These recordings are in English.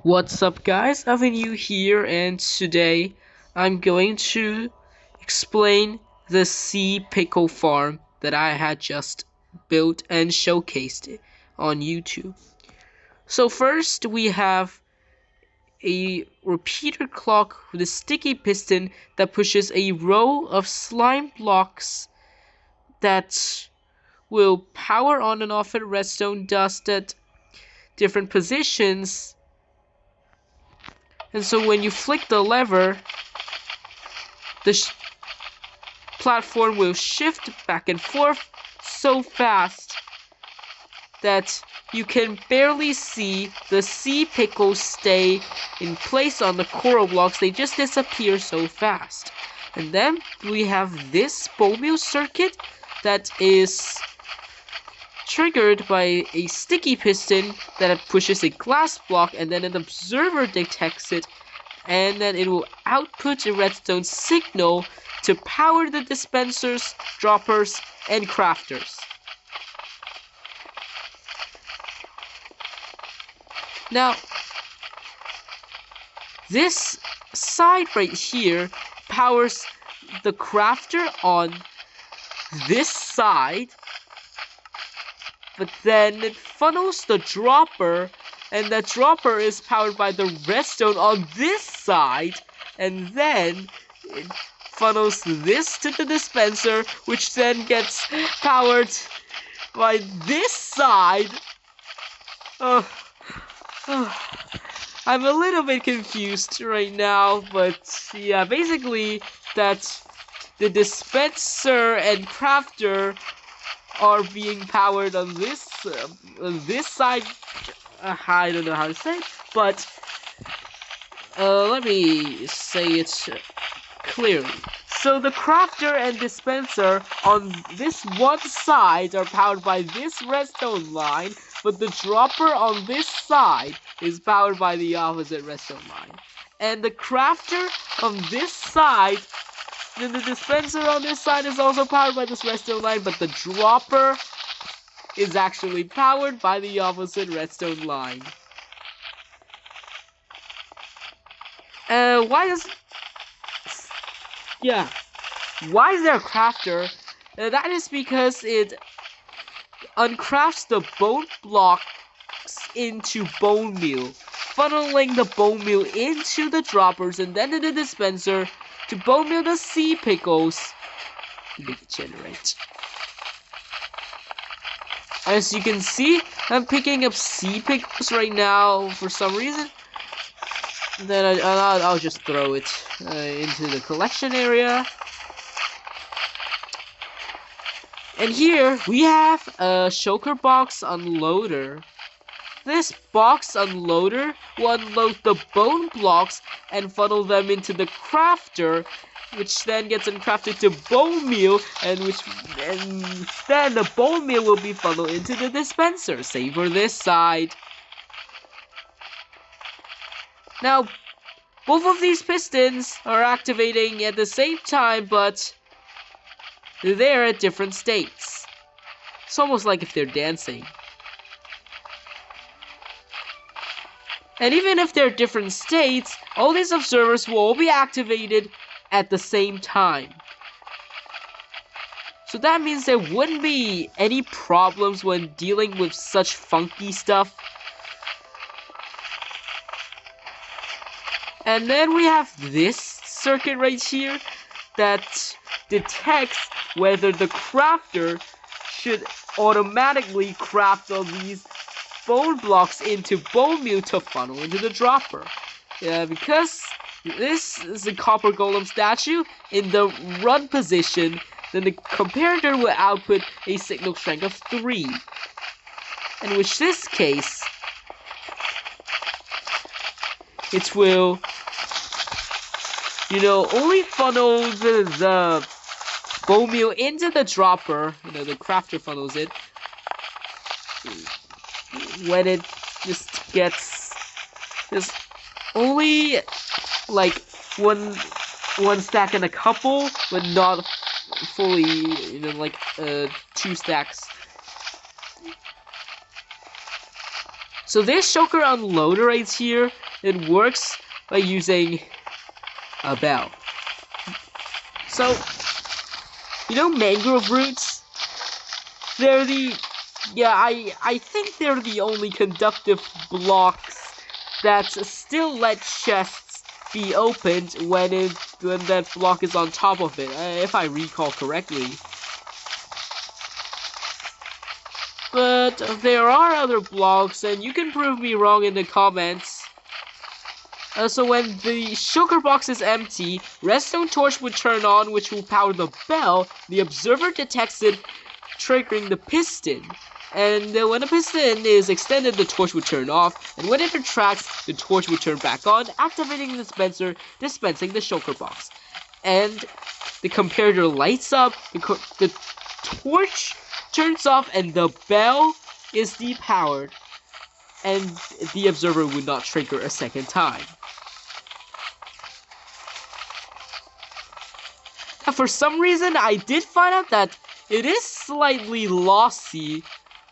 What's up guys, Avenue here, and today I'm going to explain the sea pickle farm that I had just built and showcased on YouTube. So first we have a repeater clock with a sticky piston that pushes a row of slime blocks that will power on and off at redstone dust at different positions. And so when you flick the lever, the platform will shift back and forth so fast that you can barely see the sea pickles stay in place on the coral blocks. They just disappear so fast. And then we have this bone meal circuit that is triggered by a sticky piston that pushes a glass block, and then an observer detects it, and then it will output a redstone signal to power the dispensers, droppers, and crafters. Now, this side right here powers the crafter on this side, but then it funnels the dropper, and that dropper is powered by the redstone on this side, and then it funnels this to the dispenser, which then gets powered by this side. I'm a little bit confused right now, but yeah, basically that the dispenser and crafter are being powered on this side. I don't know how to say it, but let me say it clearly. So the crafter and dispenser on this one side are powered by this redstone line, but the dropper on this side is powered by the opposite redstone line. And the crafter on this side, then the dispenser on this side is also powered by this redstone line, but the dropper is actually powered by the opposite redstone line. Why is there a crafter? That is because it uncrafts the bone blocks into bone meal, funneling the bone meal into the droppers and then to the dispenser to bone meal the sea pickles to make it generate. As you can see, I'm picking up sea pickles right now for some reason. Then I'll just throw it into the collection area. And here we have a shulker box unloader. This box unloader will unload the bone blocks and funnel them into the crafter, which then gets uncrafted to bone meal, and then the bone meal will be funneled into the dispenser. Same for this side. Now, both of these pistons are activating at the same time, but they're there at different states. It's almost like if they're dancing. And even if they're different states, all these observers will all be activated at the same time. So that means there wouldn't be any problems when dealing with such funky stuff. And then we have this circuit right here that detects whether the crafter should automatically craft all these bone blocks into bone meal to funnel into the dropper. Because this is a copper golem statue in the run position, then the comparator will output a signal strength of 3. In which this case, it will, only funnel the bone meal into the dropper. The crafter funnels it when it just gets only like one stack and a couple, but not fully, like 2 stacks. So this shulker unloader right here, it works by using a bell. So, you know mangrove roots? They're the, yeah, I think they're the only conductive blocks that still let chests be opened when that block is on top of it, if I recall correctly. But there are other blocks, and you can prove me wrong in the comments. So when the shulker box is empty, redstone torch would turn on, which will power the bell. The observer detects it, triggering the piston. And when the piston is extended, the torch would turn off. And when it retracts, the torch would turn back on, activating the dispenser, dispensing the shulker box. And the comparator lights up, the torch turns off, and the bell is depowered. And the observer would not trigger a second time. Now, for some reason, I did find out that it is slightly lossy,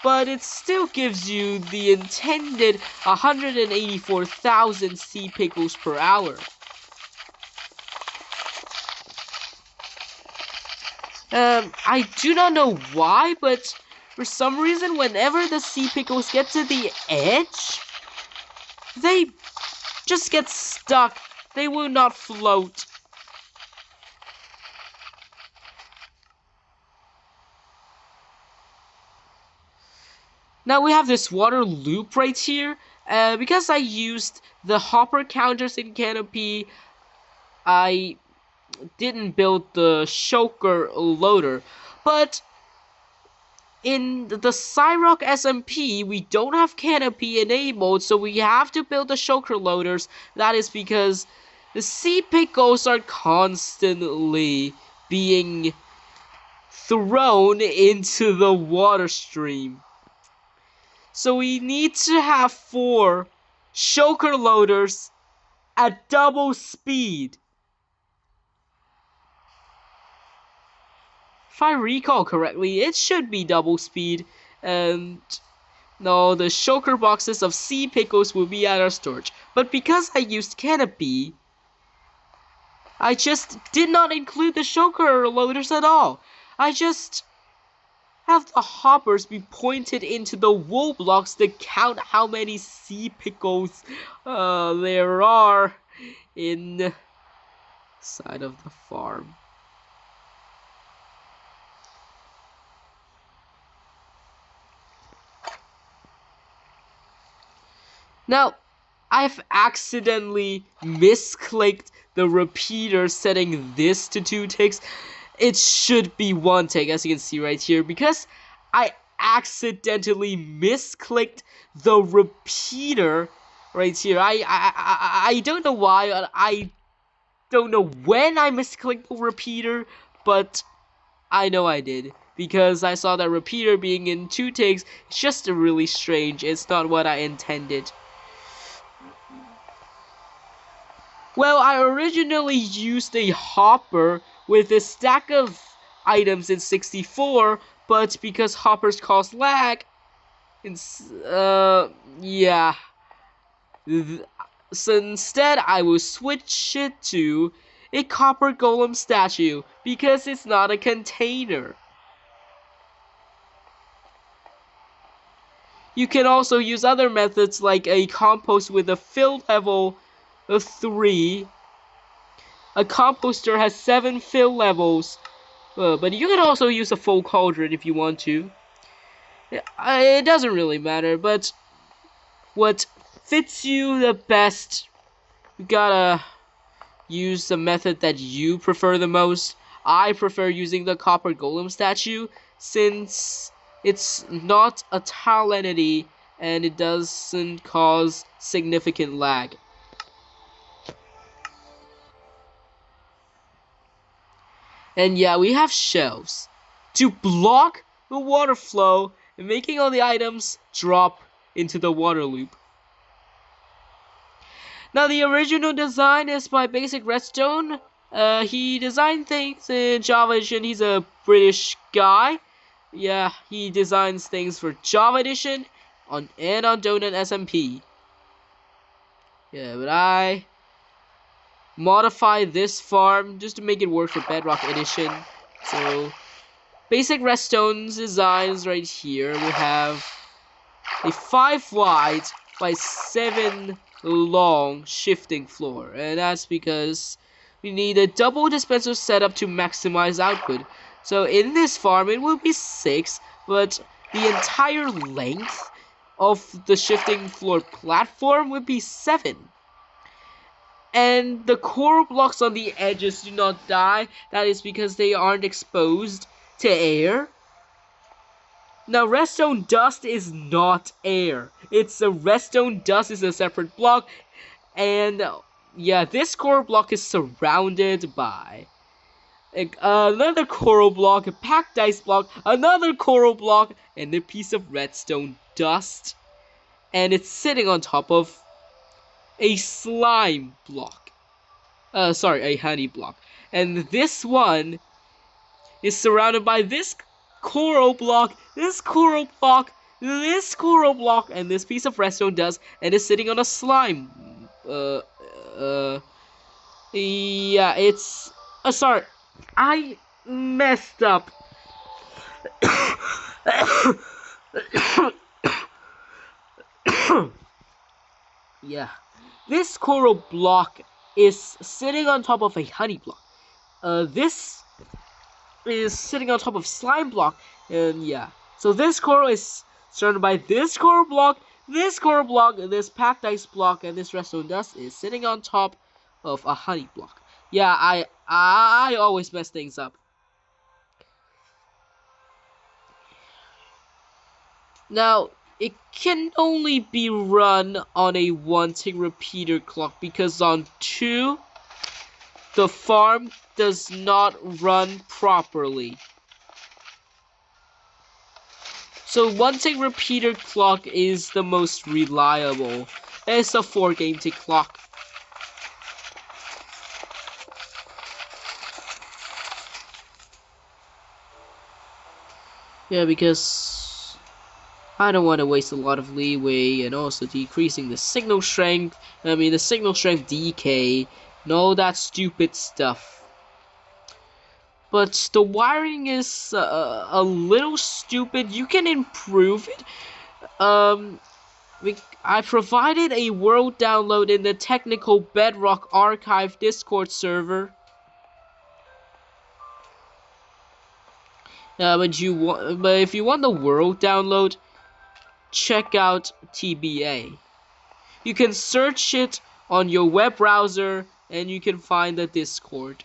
but it still gives you the intended 184,000 sea pickles per hour. I do not know why, but for some reason, whenever the sea pickles get to the edge, they just get stuck. They will not float. Now we have this water loop right here. Because I used the hopper counters in Canopy, I didn't build the shulker loader. But in the Cyrock SMP, we don't have Canopy enabled, so we have to build the shulker loaders. That is because the sea pickles are constantly being thrown into the water stream. So we need to have 4 shulker loaders at double speed. If I recall correctly, it should be double speed. And no, the shulker boxes of sea pickles will be at our storage. But because I used Canopy, I just did not include the shulker loaders at all. I just have the hoppers be pointed into the wool blocks to count how many sea pickles there are inside of the farm. Now, I've accidentally misclicked the repeater, setting this to 2 ticks. It should be 1 tick, as you can see right here, because I accidentally misclicked the repeater right here. I don't know why. I don't know when I misclicked the repeater, but I know I did, because I saw that repeater being in 2 ticks. It's just really strange. It's not what I intended. Well, I originally used a hopper with a stack of items in 64, but because hoppers cause lag, yeah. So instead, I will switch it to a copper golem statue, because it's not a container. You can also use other methods like a compost with a fill level of 3. A composter has 7 fill levels, but you can also use a full cauldron if you want to. It doesn't really matter, but what fits you the best, you gotta use the method that you prefer the most. I prefer using the copper golem statue, since it's not a tile entity and it doesn't cause significant lag. And yeah, we have shelves to block the water flow and making all the items drop into the water loop. Now, the original design is by Basic Redstone. He designed things in Java Edition. He's a British guy. Yeah, he designs things for Java Edition. on Donut SMP. Yeah, but I modify this farm just to make it work for Bedrock Edition. So basic redstone designs right here. We have a 5 wide by 7 long shifting floor, and that's because we need a double dispenser setup to maximize output. So in this farm it will be 6, but the entire length of the shifting floor platform would be 7. And the coral blocks on the edges do not die. That is because they aren't exposed to air. Now, redstone dust is not air. It's a redstone dust is a separate block, and yeah, this coral block is surrounded by another coral block, a packed ice block, another coral block, and a piece of redstone dust, and it's sitting on top of a slime block. Sorry, a honey block, and this one is surrounded by this coral block, this coral block, this coral block, and this piece of redstone dust, and is sitting on a slime. Yeah, it's. Sorry, I messed up. Yeah, this coral block is sitting on top of a honey block. This is sitting on top of slime block, and yeah, so this coral is surrounded by this coral block, this packed ice block, and this redstone dust is sitting on top of a honey block. Yeah, I always mess things up. Now it can only be run on a 1-tick repeater clock, because on 2 the farm does not run properly. So 1-tick repeater clock is the most reliable. It's a 4-game tick clock. Yeah, because I don't want to waste a lot of leeway, and also decreasing the signal strength. The signal strength decay and all that stupid stuff. But the wiring is a little stupid. You can improve it. I provided a world download in the technical Bedrock archive Discord server. But if you want the world download, check out TBA. You can search it on your web browser, and you can find the Discord.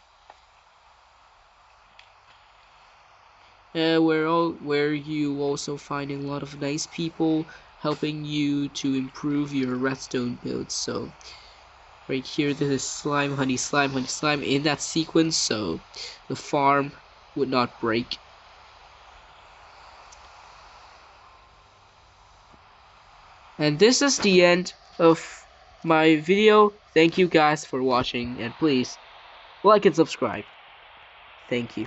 Where you also find a lot of nice people helping you to improve your redstone builds. So right here, this is slime, honey, slime, honey, slime in that sequence, so the farm would not break. And this is the end of my video. Thank you guys for watching, and please like and subscribe. Thank you.